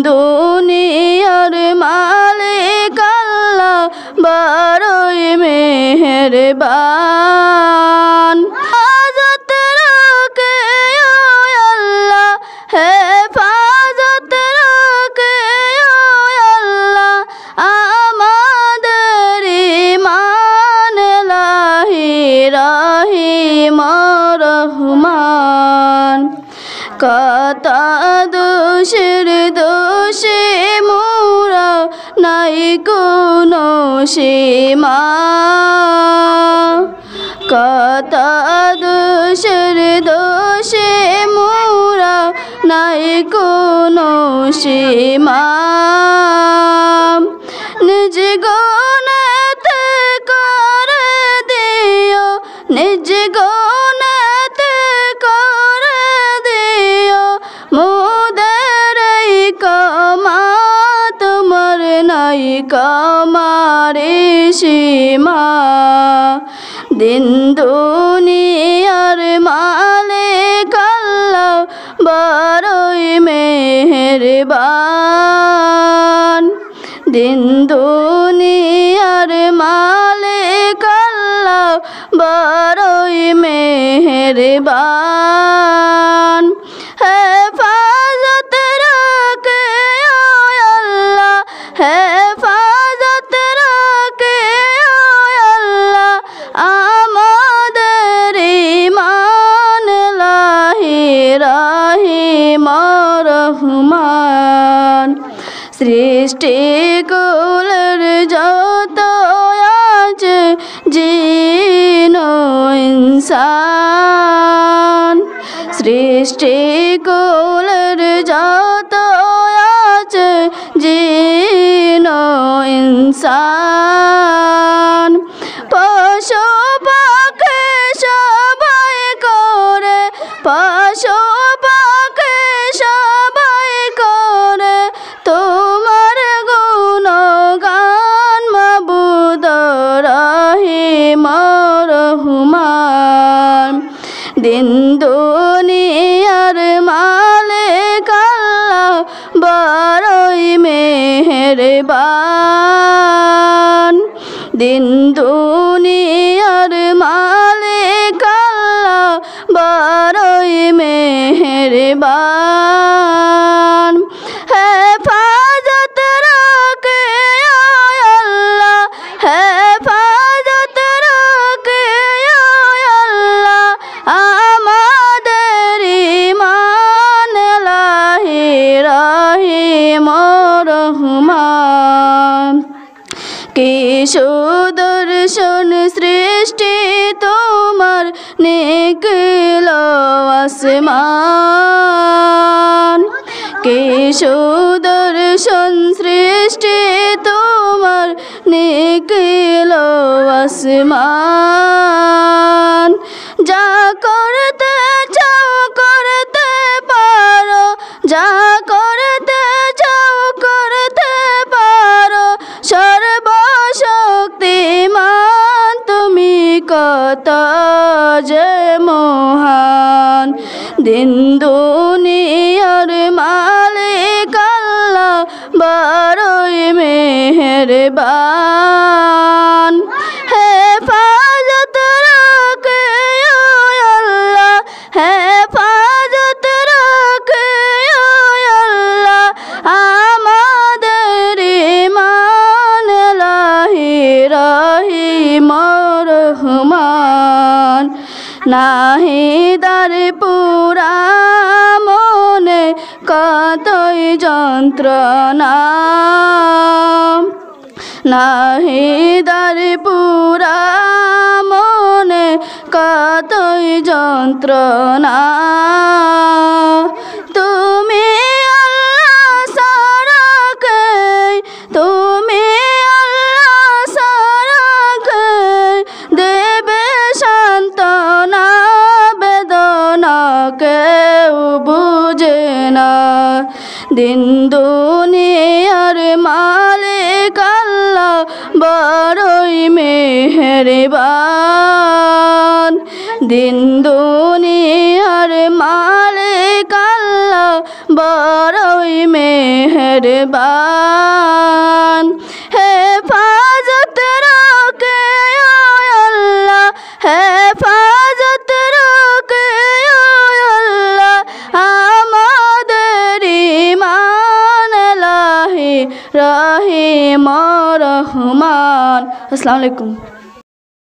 দুনিয়ার মালিক আল্লাহ বড়ই মেহেরবান। হেফাজত রাখে ও আল্লাহ, হেফাজত রাখে ও আল্লাহ আমাদের ঈমান লাহি রহিম রহমান। কত দোষের দোষে মোরা নাই কোনো সীমা, কত দোষের দোষে মোরা নাই কোনো সীমা। নিজ গুণাতে করে দিও, নিজ গুণাতে করে দিও মোদের ক্ষমা, তোমার নাই ক্ষমার সীমা। দিন দুনিয়ার মালিক আল্লাহ বড়ই মেহেরবান। দিন দুনিয়ার মালিক আল্লাহ বড়ই মেহেরবান। হেফাজত রাখে ও আল্লাহ, হেফাজত রাখে ও আল্লাহ আমাদের ঈমান লাহি রহিম রহমান। সৃষ্টি কুলের যত আছে জিন ও ইনসান, সৃষ্টি কুলের যত আছে জিন ও ইনসান। পশু পাখি সবাই করে, পশু পাখি সবাই করে তোমার গুণগান মাবুদ রহিম রহমান। দিন দুনিয়ার মালিক আল্লাহ বড়ই মেহেরবান। দিন দুনিয়ার মালিক আল্লাহ বড়ই মেহেরবান। হেফাজত রাখে ও আল্লাহ, হেফাজত রাখে ও আল্লাহ আমাদের ঈমান লাহি রহিম রহমান। কি সুদর্শন সৃষ্টি তোমার নিখিল আসমান, কি সুদর্শন সৃষ্টি তোমার নিখিল আসমান। যা করতে চাও করতে পারো, যা করতে চাও করতে পারো সর্বশক্তিমান তুমি কত যে মহান। দিন দুনিয়ার মালিক আল্লাহ বড়ই মেহেরবান। হেফাজত রাখে ও আল্লাহ, হেফাজত রাখে ও আল্লাহ আমাদের ঈমান লাহি রহিম রহমান। নাহিদার পুরা মনে কতই যন্ত্রণা, নাহিদার পুরা মনে কতই যন্ত্রণা। তুমি আল্লাহ ছাড়া কে, তুমি আল্লাহ ছাড়া কে দেবে সান্ত্বনা, বেদনা কেউ বুঝে না। দিন দুনিয়ার মালিক আল্লাহ বড়ই মেহেরবান। দিন দুনিয়ার মালিক আল্লাহ বড়ই মেহেরবান। মেহরবান হেফাজত রাখে আল্লাহ হেফাজত রাখে আল্লাহ আমাদের ঈমান লাহি রহিম রহমান। আসসালামু আলাইকুম।